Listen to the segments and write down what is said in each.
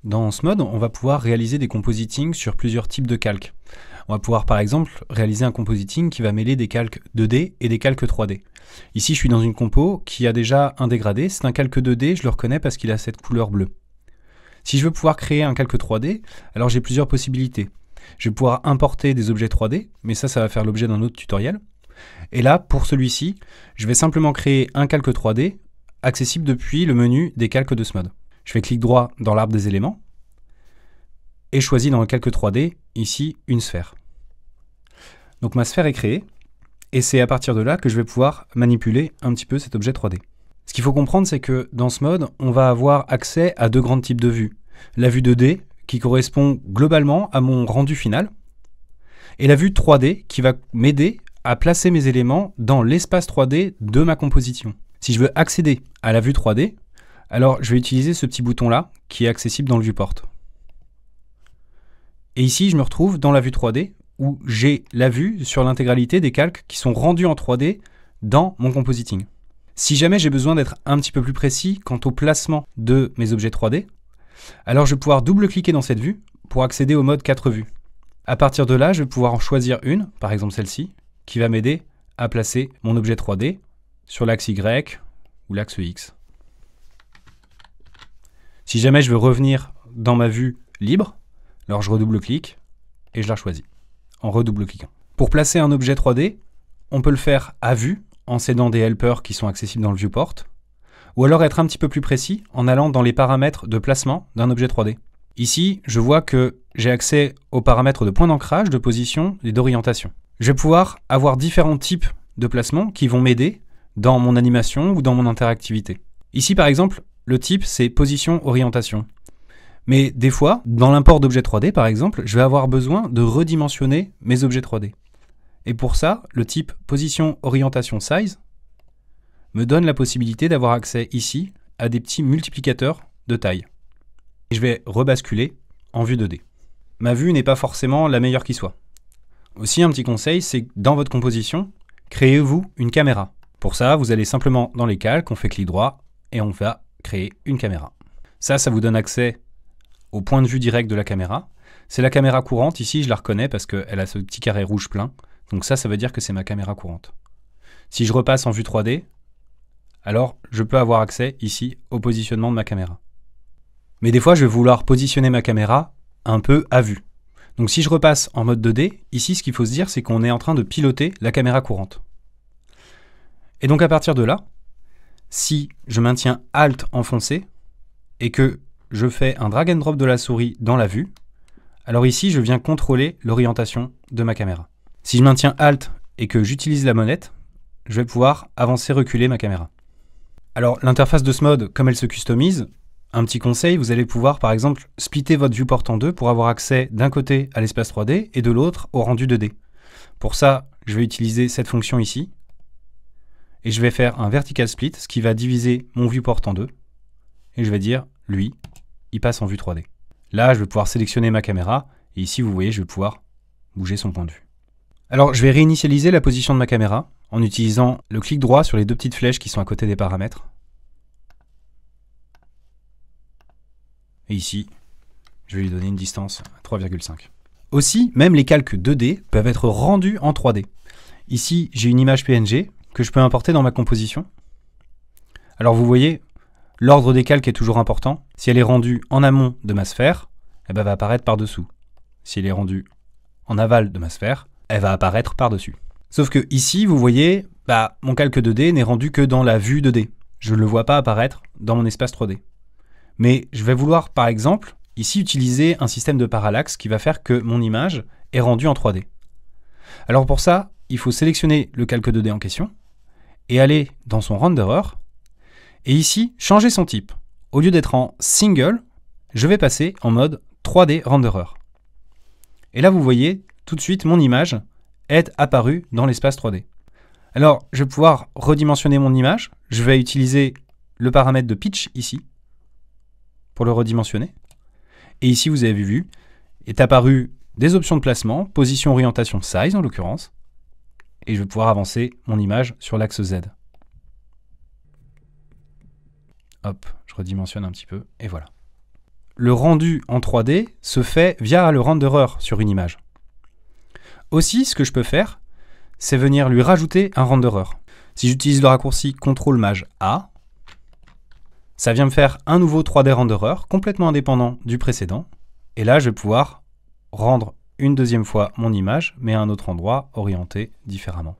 Dans ce mode, on va pouvoir réaliser des compositing sur plusieurs types de calques. On va pouvoir par exemple réaliser un compositing qui va mêler des calques 2D et des calques 3D. Ici, je suis dans une compo qui a déjà un dégradé. C'est un calque 2D, je le reconnais parce qu'il a cette couleur bleue. Si je veux pouvoir créer un calque 3D, alors j'ai plusieurs possibilités. Je vais pouvoir importer des objets 3D, mais ça va faire l'objet d'un autre tutoriel. Et là, pour celui-ci, je vais simplement créer un calque 3D accessible depuis le menu des calques de ce mode. Je fais clic droit dans l'arbre des éléments et je choisis dans le calque 3D, ici, une sphère. Donc ma sphère est créée et c'est à partir de là que je vais pouvoir manipuler un petit peu cet objet 3D. Ce qu'il faut comprendre, c'est que dans ce mode, on va avoir accès à deux grands types de vues. La vue 2D, qui correspond globalement à mon rendu final, et la vue 3D, qui va m'aider à placer mes éléments dans l'espace 3D de ma composition. Si je veux accéder à la vue 3D, alors je vais utiliser ce petit bouton-là, qui est accessible dans le viewport. Et ici, je me retrouve dans la vue 3D, où j'ai la vue sur l'intégralité des calques qui sont rendus en 3D dans mon compositing. Si jamais j'ai besoin d'être un petit peu plus précis quant au placement de mes objets 3D, alors je vais pouvoir double-cliquer dans cette vue pour accéder au mode 4 vues. À partir de là, je vais pouvoir en choisir une, par exemple celle-ci, qui va m'aider à placer mon objet 3D sur l'axe Y ou l'axe X. Si jamais je veux revenir dans ma vue libre, alors je redouble-clique et je la choisis en redouble-cliquant. Pour placer un objet 3D, on peut le faire à vue en s'aidant des helpers qui sont accessibles dans le viewport, ou alors être un petit peu plus précis en allant dans les paramètres de placement d'un objet 3D. Ici, je vois que j'ai accès aux paramètres de point d'ancrage, de position et d'orientation. Je vais pouvoir avoir différents types de placements qui vont m'aider dans mon animation ou dans mon interactivité. Ici, par exemple, le type, c'est position-orientation. Mais des fois, dans l'import d'objets 3D, par exemple, je vais avoir besoin de redimensionner mes objets 3D. Et pour ça, le type position-orientation-size me donne la possibilité d'avoir accès ici à des petits multiplicateurs de taille. Et je vais rebasculer en vue 2D. Ma vue n'est pas forcément la meilleure qui soit. Aussi, un petit conseil, c'est que dans votre composition, créez-vous une caméra. Pour ça, vous allez simplement dans les calques, on fait clic droit et on va créer une caméra. Ça vous donne accès au point de vue direct de la caméra. C'est la caméra courante, ici je la reconnais parce qu'elle a ce petit carré rouge plein. Donc ça veut dire que c'est ma caméra courante. Si je repasse en vue 3D, alors je peux avoir accès ici au positionnement de ma caméra. Mais des fois je vais vouloir positionner ma caméra un peu à vue. Donc si je repasse en mode 2D, ici ce qu'il faut se dire c'est qu'on est en train de piloter la caméra courante. Et donc à partir de là, si je maintiens Alt enfoncé et que je fais un drag and drop de la souris dans la vue, alors ici je viens contrôler l'orientation de ma caméra. Si je maintiens Alt et que j'utilise la molette, je vais pouvoir avancer, reculer ma caméra. Alors l'interface de ce mode, comme elle se customise, un petit conseil, vous allez pouvoir par exemple splitter votre viewport en deux pour avoir accès d'un côté à l'espace 3D et de l'autre au rendu 2D. Pour ça, je vais utiliser cette fonction ici et je vais faire un vertical split, ce qui va diviser mon viewport en deux. Et je vais dire, lui, il passe en vue 3D. Là, je vais pouvoir sélectionner ma caméra et ici, vous voyez, je vais pouvoir bouger son point de vue. Alors, je vais réinitialiser la position de ma caméra en utilisant le clic droit sur les deux petites flèches qui sont à côté des paramètres. Et ici, je vais lui donner une distance à 3,5. Aussi, même les calques 2D peuvent être rendus en 3D. Ici, j'ai une image PNG que je peux importer dans ma composition. Alors vous voyez, l'ordre des calques est toujours important. Si elle est rendue en amont de ma sphère, elle va apparaître par-dessous. Si elle est rendue en aval de ma sphère, elle va apparaître par-dessus. Sauf que ici, vous voyez, mon calque 2D n'est rendu que dans la vue 2D. Je ne le vois pas apparaître dans mon espace 3D. Mais je vais vouloir, par exemple, ici utiliser un système de parallaxe qui va faire que mon image est rendue en 3D. Alors pour ça, il faut sélectionner le calque 2D en question et aller dans son renderer et ici changer son type. Au lieu d'être en single, je vais passer en mode 3D renderer. Et là vous voyez tout de suite mon image est apparue dans l'espace 3D. Alors je vais pouvoir redimensionner mon image. Je vais utiliser le paramètre de pitch ici pour le redimensionner. Et ici vous avez vu, est apparu des options de placement, position, orientation, size en l'occurrence. Et je vais pouvoir avancer mon image sur l'axe Z. Hop, je redimensionne un petit peu, et voilà. le rendu en 3D se fait via le renderer sur une image. Aussi, ce que je peux faire, c'est venir lui rajouter un renderer. Si j'utilise le raccourci CTRL-MAJ-A, ça vient me faire un nouveau 3D renderer complètement indépendant du précédent. Et là, je vais pouvoir rendre une deuxième fois mon image, mais à un autre endroit, orienté différemment.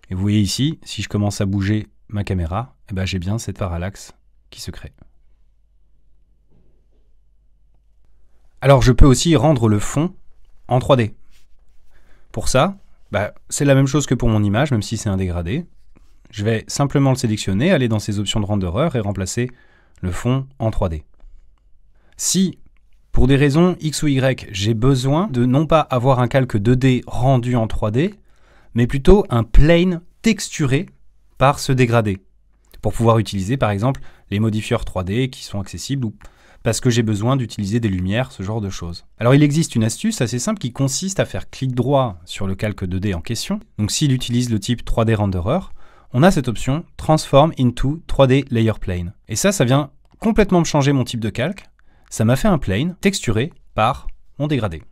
Et vous voyez ici, si je commence à bouger ma caméra, eh ben, j'ai bien cette parallaxe qui se crée. Alors je peux aussi rendre le fond en 3D. Pour ça, c'est la même chose que pour mon image, même si c'est un dégradé. Je vais simplement le sélectionner, aller dans ces options de renderer et remplacer le fond en 3D. Si, pour des raisons X ou Y, j'ai besoin de non pas avoir un calque 2D rendu en 3D, mais plutôt un plane texturé par ce dégradé, pour pouvoir utiliser par exemple les modifieurs 3D qui sont accessibles ou parce que j'ai besoin d'utiliser des lumières, ce genre de choses. Alors il existe une astuce assez simple qui consiste à faire clic droit sur le calque 2D en question. Donc s'il utilise le type 3D Renderer, on a cette option Transform into 3D Layer Plane. Et ça vient complètement me changer mon type de calque. Ça m'a fait un plane texturé par mon dégradé.